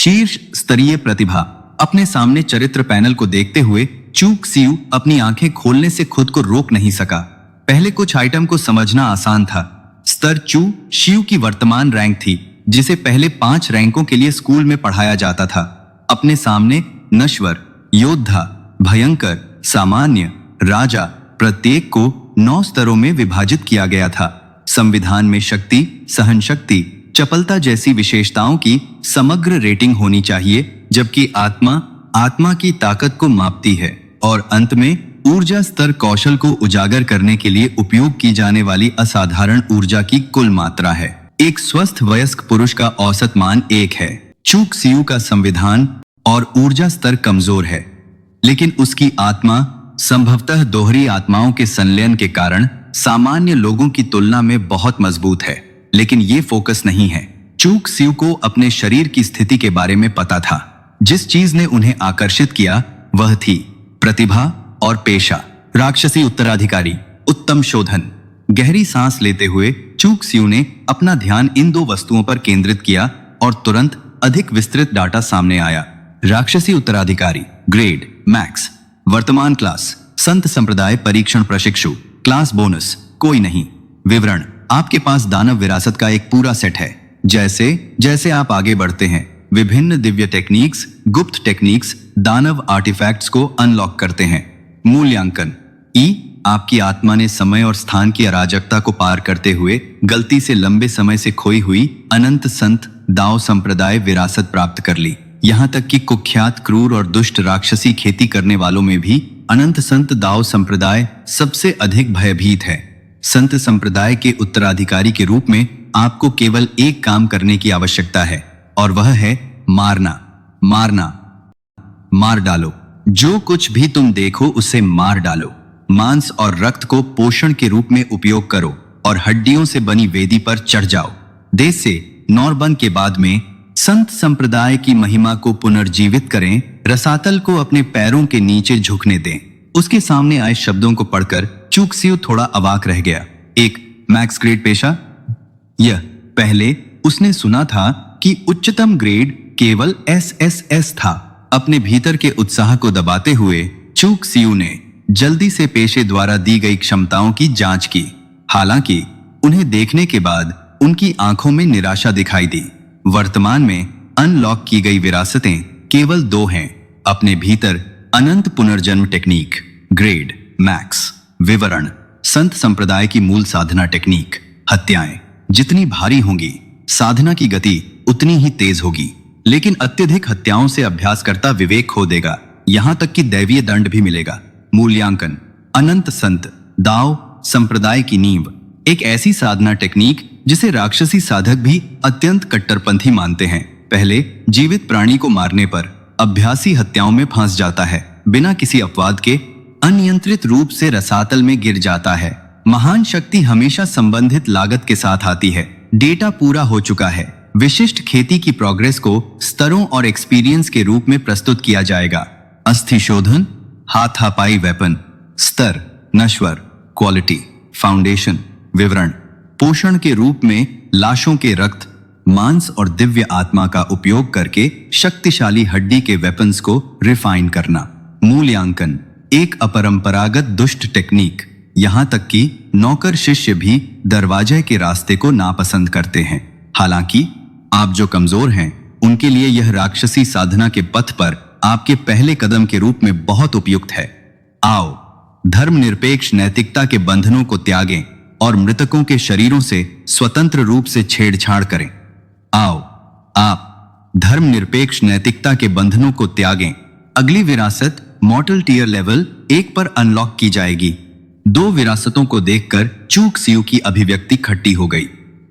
शीर्ष स्तरीय प्रतिभा। अपने सामने चरित्र पैनल को देखते हुए चूक सियू अपनी आंखें खोलने से खुद को रोक नहीं सका। पहले कुछ आइटम को समझना आसान था। स्तर चू शियू की वर्तमान रैंक थी, जिसे पहले 5 रैंकों के लिए स्कूल में पढ़ाया जाता था। अपने सामने नश्वर, योद्धा, भयंकर, सामान्य, राजा, प्रत्येक को 9 स्तरों में विभाजित किया गया था। संविधान में शक्ति, सहनशक्ति, चपलता जैसी विशेषताओं की समग्र रेटिंग होनी चाहिए, जबकि आत्मा की ताकत को मापती है। और अंत में ऊर्जा स्तर कौशल को उजागर करने के लिए उपयोग की जाने वाली असाधारण ऊर्जा की कुल मात्रा है। एक स्वस्थ वयस्क पुरुष का औसत मान 1 है। चूक सियू का संविधान और ऊर्जा स्तर कमजोर है, लेकिन उसकी आत्मा संभवतः दोहरी आत्माओं के संलयन के कारण सामान्य लोगों की तुलना में बहुत मजबूत है। लेकिन ये फोकस नहीं है। चूक सियू को अपने शरीर की स्थिति के बारे में पता था। जिस चीज ने उन्हें आकर्षित किया वह थी प्रतिभा और पेशा। राक्षसी उत्तराधिकारी, उत्तम शोधन। गहरी सांस लेते हुए चूक सियू ने अपना ध्यान इन 2 वस्तुओं पर केंद्रित किया और तुरंत अधिक विस्तृत डाटा सामने आया। राक्षसी उत्तराधिकारी, ग्रेड मैक्स, वर्तमान क्लास संत संप्रदाय परीक्षण प्रशिक्षु, क्लास बोनस कोई नहीं। विवरण, आपके पास दानव विरासत का एक पूरा सेट है। जैसे जैसे आप आगे बढ़ते हैं, विभिन्न दिव्य टेक्निक्स, गुप्त टेक्निक्स, दानव आर्टिफैक्ट्स को अनलॉक करते हैं। मूल्यांकन, ई, आपकी आत्मा ने समय और स्थान की अराजकता को पार करते हुए गलती से लंबे समय से खोई हुई अनंत संत दाओ संप्रदाय विरासत प्राप्त कर ली। यहाँ तक कि कुख्यात, क्रूर और दुष्ट राक्षसी खेती करने वालों में भी अनंत संत दाओ संप्रदाय सबसे अधिक भयभीत है। संत संप्रदाय के उत्तराधिकारी के रूप में आपको केवल एक काम करने की आवश्यकता है, और वह है मारना। मार डालो। जो कुछ भी तुम देखो उसे मार डालो। मांस और रक्त को पोषण के रूप में उपयोग करो और हड्डियों से बनी वेदी पर चढ़ जाओ। देश से नौरबन के बाद में संत संप्रदाय की महिमा को पुनर्जीवित करें। रसातल को अपने पैरों के नीचे झुकने दें। उसके सामने आए शब्दों को पढ़कर चूक सियू थोड़ा अवाक रह गया। एक मैक्स ग्रेड पेशा। यह पहले उसने सुना था कि उच्चतम ग्रेड केवल SSS था। अपने भीतर के उत्साह को दबाते हुए चूक सियू ने जल्दी से पेशे द्वारा दी गई क्षमताओं की जांच की। हालांकि उन्हें देखने के बाद उनकी आंखों में निराशा दिखाई दी। वर्तमान में अनलॉक की गई विरासतें केवल 2 हैं। अपने भीतर अनंत पुनर्जन्म टेक्निक, ग्रेड मैक्स। विवरण, संत संप्रदाय की मूल साधना टेक्निक। हत्याएं जितनी भारी होंगी, साधना की गति उतनी ही तेज होगी। लेकिन अत्यधिक हत्याओं से अभ्यासकर्ता विवेक खो देगा, यहां तक कि दैवीय दंड भी मिलेगा। मूल्यांकन, अनंत संत दाओ संप्रदाय की नींव। एक ऐसी साधना टेक्निक जिसे राक्षसी साधक भी अत्यंत कट्टरपंथी मानते हैं। पहले जीवित प्राणी को मारने पर अभ्यासी हत्याओं में फंस जाता है। बिना किसी अपवाद के अनियंत्रित रूप से रसातल में गिर जाता है। महान शक्ति हमेशा संबंधित लागत के साथ आती है। डेटा पूरा हो चुका है। विशिष्ट खेती की प्रोग्रेस को स्तरों और एक्सपीरियंस के रूप में प्रस्तुत किया जाएगा। अस्थि शोधन, हाथापाई वेपन। स्तर नश्वर, क्वालिटी फाउंडेशन। विवरण, पोषण के रूप में लाशों के रक्त, मांस और दिव्य आत्मा का उपयोग करके शक्तिशाली हड्डी के वेपन्स को रिफाइन करना। मूल्यांकन, एक अपरंपरागत दुष्ट टेक्निक। यहां तक कि नौकर शिष्य भी दरवाजे के रास्ते को नापसंद करते हैं। हालांकि आप जो कमजोर हैं, उनके लिए यह राक्षसी साधना के पथ पर आपके पहले कदम के रूप में बहुत उपयुक्त है। आओ, धर्मनिरपेक्ष नैतिकता के बंधनों को त्यागें और मृतकों के शरीरों से स्वतंत्र रूप से छेड़छाड़ करें। आओ, आप धर्मनिरपेक्ष नैतिकता के बंधनों को त्यागें। अगली विरासत मॉर्टल टियर लेवल 1 पर अनलॉक की जाएगी। 2 विरासतों को देखकर चूक सियू की अभिव्यक्ति खट्टी हो गई।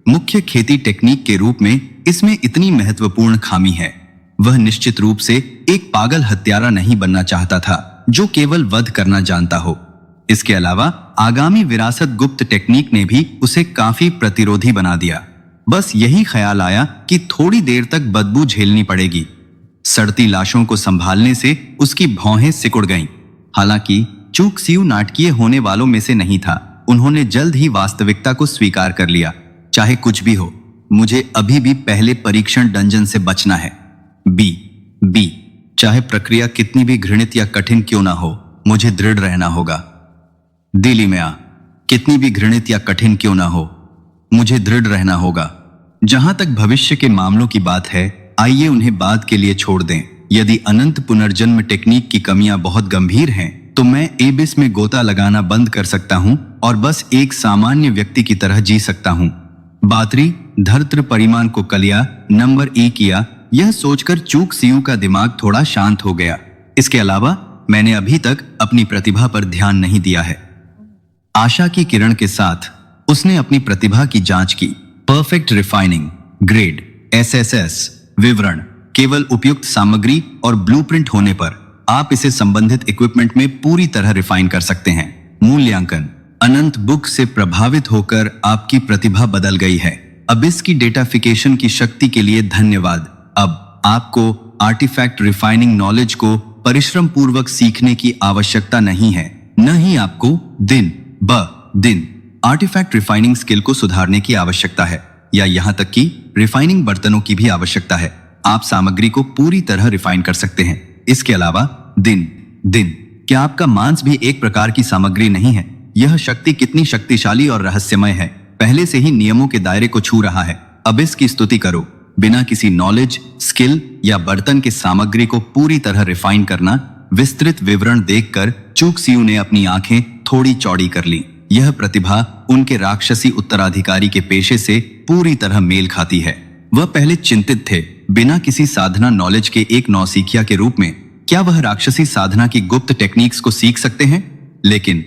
मुख्य खेती टेक्निक के रूप में इसमें इतनी महत्वपूर्ण खामी है। वह निश्चित रूप से एक पागल हत्यारा नहीं बनना चाहता था जो केवल वध करना जानता हो। इसके अलावा आगामी विरासत गुप्त टेक्निक ने भी उसे काफी प्रतिरोधी बना दिया। बस यही ख्याल आया कि थोड़ी देर तक बदबू झेलनी पड़ेगी। सड़ती लाशों को संभालने से उसकी भौहें सिकुड़ गईं। हालांकि चूक सियू नाटकीय होने वालों में से नहीं था। उन्होंने जल्द ही वास्तविकता को स्वीकार कर लिया। चाहे कुछ भी हो, मुझे अभी भी पहले परीक्षण डंजन से बचना है। बी बी चाहे प्रक्रिया कितनी भी घृणित या कठिन क्यों ना हो, मुझे दृढ़ रहना होगा। दिली में कितनी भी घृणित या कठिन क्यों ना हो, मुझे दृढ़ रहना होगा। जहां तक भविष्य के मामलों की बात है, आइए उन्हें बाद के लिए छोड़ दें। यदि अनंत पुनर्जन्म टेक्निक की कमियां बहुत गंभीर हैं, तो मैं एबिस में गोता लगाना बंद कर सकता हूं और बस एक सामान्य व्यक्ति की तरह जी सकता हूं। बातरी धर्त्र परिमाण को कलिया नंबर ई किया, यह सोचकर चूक सियू का दिमाग थोड़ा शांत हो गया। इसके अलावा मैंने अभी तक अपनी प्रतिभा पर ध्यान नहीं दिया है। आशा की किरण के साथ उसने अपनी प्रतिभा की जांच की। परफेक्ट रिफाइनिंग, ग्रेड एसएसएस, विवरण केवल उपयुक्त सामग्री और ब्लूप्रिंट होने पर आप इसे संबंधित इक्विपमेंट में पूरी तरह रिफाइन कर सकते हैं। मूल्यांकन, अनंत बुक से प्रभावित होकर आपकी प्रतिभा बदल गई है। अब इसकी डेटाफिकेशन की शक्ति के लिए धन्यवाद। अब आपको आर्टिफैक्ट रिफाइनिंग नॉलेज को परिश्रम पूर्वक सीखने की आवश्यकता नहीं है, न ही आपको दिन ब दिन आर्टिफैक्ट रिफाइनिंग स्किल को सुधारने की आवश्यकता है, या यहां तक कि रिफाइनिंग बर्तनों की भी आवश्यकता है। आप सामग्री को पूरी तरह रिफाइन कर सकते हैं। इसके अलावा दिन दिन क्या आपका मांस भी एक प्रकार की सामग्री नहीं है? यह शक्ति कितनी शक्तिशाली और रहस्यमय है, पहले से ही नियमों के दायरे को छू रहा है। अब इसकी स्तुति करो। बिना किसी नॉलेज, स्किल या बर्तन के सामग्री को पूरी तरह रिफाइन करना। विस्तृत विवरण देखकर चूक सियू ने अपनी आंखें थोड़ी चौड़ी कर ली। यह प्रतिभा उनके राक्षसी उत्तराधिकारी के पेशे से पूरी तरह मेल खाती है। वह पहले चिंतित थे, बिना किसी साधना नॉलेज के एक नौसिखिया के रूप में क्या वह राक्षसी साधना की गुप्त टेक्निक्स को सीख सकते हैं? लेकिन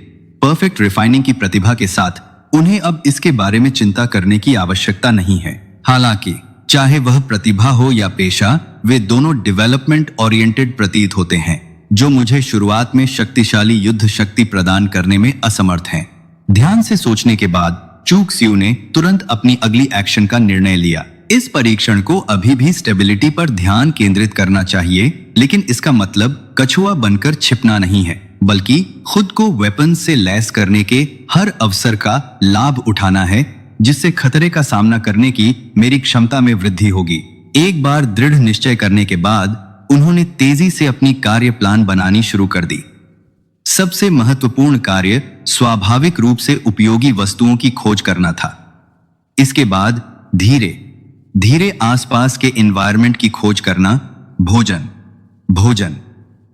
परफेक्ट रिफाइनिंग की प्रतिभा के साथ उन्हें अब इसके बारे में चिंता करने की आवश्यकता नहीं है। हालांकि चाहे वह प्रतिभा हो या पेशा, वे दोनों डेवलपमेंट ओरिएंटेड प्रतीत होते हैं, जो मुझे शुरुआत में शक्तिशाली युद्ध शक्ति प्रदान करने में असमर्थ हैं। ध्यान से सोचने के बाद चूक सियू ने तुरंत अपनी अगली एक्शन का निर्णय लिया। इस परीक्षण को अभी भी स्टेबिलिटी पर ध्यान केंद्रित करना चाहिए, लेकिन इसका मतलब कछुआ बनकर छिपना नहीं है, बल्कि खुद को वेपन से लैस करने के हर अवसर का लाभ उठाना है, जिससे खतरे का सामना करने की मेरी क्षमता में वृद्धि होगी। एक बार दृढ़ निश्चय करने के बाद उन्होंने तेजी से अपनी कार्य प्लान बनानी शुरू कर दी। सबसे महत्वपूर्ण कार्य स्वाभाविक रूप से उपयोगी वस्तुओं की खोज करना था। इसके बाद धीरे धीरे आसपास के एनवायरनमेंट की खोज करना, भोजन भोजन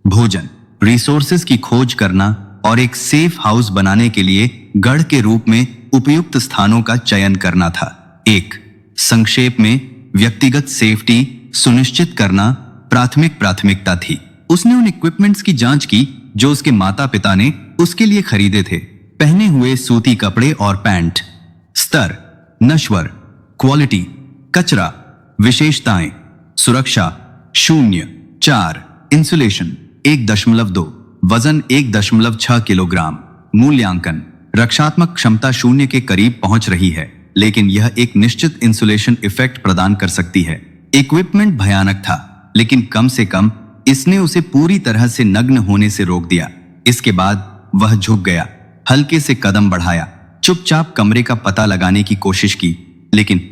भोजन रिसोर्सेज की खोज करना और एक सेफ हाउस बनाने के लिए गढ़ के रूप में उपयुक्त स्थानों का चयन करना था। एक संक्षेप में व्यक्तिगत सेफ्टी सुनिश्चित करना प्राथमिकता थी। उसने उन इक्विपमेंट्स की जांच की जो उसके माता पिता ने उसके लिए खरीदे थे। पहने हुए सूती कपड़े और पैंट, स्तर, नश्वर, क्वालिटी, कचरा, विशेषताएं, सुरक्षा 0.4, इंसुलेशन 1.2, वजन 1.6 किलोग्राम। मूल्यांकन, रक्षात्मक क्षमता 0 के करीब पहुंच रही है, लेकिन यह एक निश्चित इंसुलेशन इफेक्ट प्रदान कर सकती है। इक्विपमेंट भयानक था, लेकिन कम से कम इसने उसे पूरी तरह से नग्न होने से रोक दिया। इसके बाद वह झुक गया, हल्के से कदम बढ़ाया, चुपचाप कमरे का पता लगाने की कोशिश की, लेकिन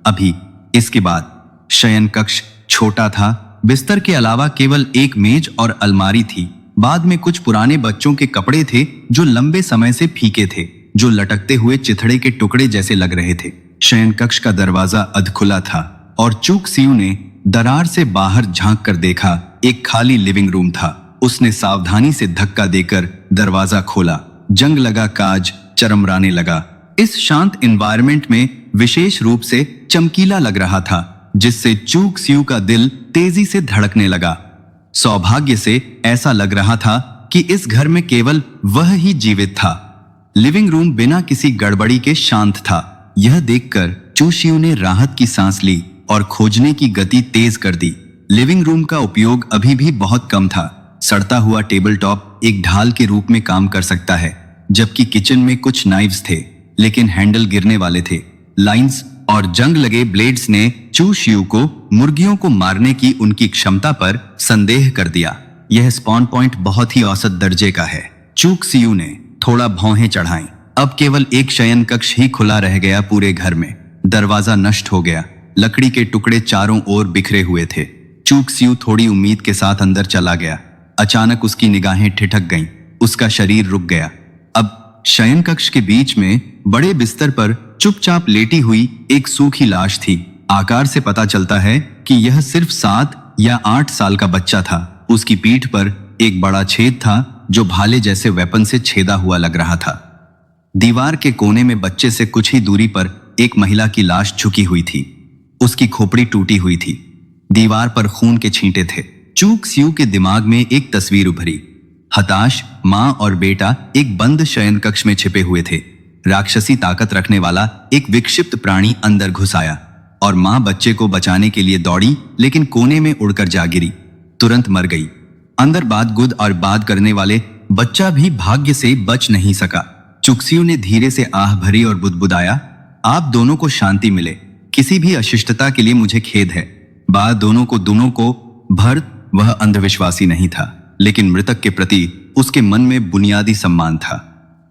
अभी इसके बाद शयन कक्ष छोटा था। बिस्तर के अलावा केवल एक मेज और अलमारी थी। बाद में कुछ पुराने बच्चों के कपड़े थे जो लंबे समय से फीके थे, जो लटकते हुए चिथड़े के टुकड़े जैसे लग रहे थे। शयन कक्ष का दरवाजा अधखुला था और चूक सियू ने दरार से बाहर झांक कर देखा। एक खाली लिविंग रूम था। उसने सावधानी से धक्का देकर दरवाजा खोला। जंग लगा काज चरमराने लगा। इस शांत एनवायरनमेंट में विशेष रूप से चमकीला लग रहा था, जिससे चूक सियू का दिल तेजी से धड़कने लगा। सौभाग्य से ऐसा लग रहा था कि इस घर में केवल वह ही जीवित था। लिविंग रूम बिना किसी गड़बड़ी के शांत था। यह देखकर चू सियू ने राहत की सांस ली और खोजने की गति तेज कर दी। लिविंग रूम का उपयोग अभी भी बहुत कम था। सड़ता हुआ टेबल टॉप एक ढाल के रूप में काम कर सकता है, जबकि किचन में कुछ नाइव्स थे, लेकिन हैंडल गिरने वाले थे। लाइंस और जंग लगे ब्लेड्स ने चू सियू को मुर्गियों को मारने की उनकी क्षमता पर संदेह कर दिया। यह स्पॉन पॉइंट बहुत ही औसत दर्जे का है। चूक सियू ने थोड़ा भौहें चढ़ाई। अब केवल एक शयन कक्ष ही खुला रह गया पूरे घर में। दरवाजा नष्ट हो गया। लकड़ी के टुकड़े चारों ओर बिखरे हुए थे। चूक सियू थोड़ी उम्मीद के साथ अंदर चला गया। अचानक उसकी निगाहें ठिठक गईं, उसका शरीर रुक गया। अब शयन कक्ष के बीच में बड़े बिस्तर पर चुपचाप लेटी हुई एक सूखी लाश थी। आकार से पता चलता है कि यह सिर्फ 7 या 8 साल का बच्चा था। उसकी पीठ पर एक बड़ा छेद था जो भाले जैसे वेपन से छेदा हुआ लग रहा था। दीवार के कोने में बच्चे से कुछ ही दूरी पर एक महिला की लाश झुकी हुई थी। उसकी खोपड़ी टूटी हुई थी। दीवार पर खून के छींटे थे। चूक सियू के दिमाग में एक तस्वीर उभरी। हताश मां और बेटा एक बंद शयन कक्ष में छिपे हुए थे। राक्षसी ताकत रखने वाला एक विक्षिप्त प्राणी अंदर घुस आया और मां बच्चे को बचाने के लिए दौड़ी, लेकिन कोने में उड़कर जा गिरी, तुरंत मर गई। अंदर बात गुद और बात करने वाले बच्चा भी भाग्य से बच नहीं सका। चुकसियू ने धीरे से आह भरी और बुदबुदाया, आप दोनों को शांति मिले। किसी भी अशिष्टता के लिए मुझे खेद है। बात दोनों को भर वह अंधविश्वासी नहीं था, लेकिन मृतक के प्रति उसके मन में बुनियादी सम्मान था।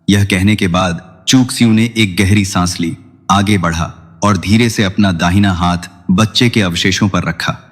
यह कहने के बाद चूकसियू ने एक गहरी सांस ली, आगे बढ़ा और धीरे से अपना दाहिना हाथ बच्चे के अवशेषों पर रखा।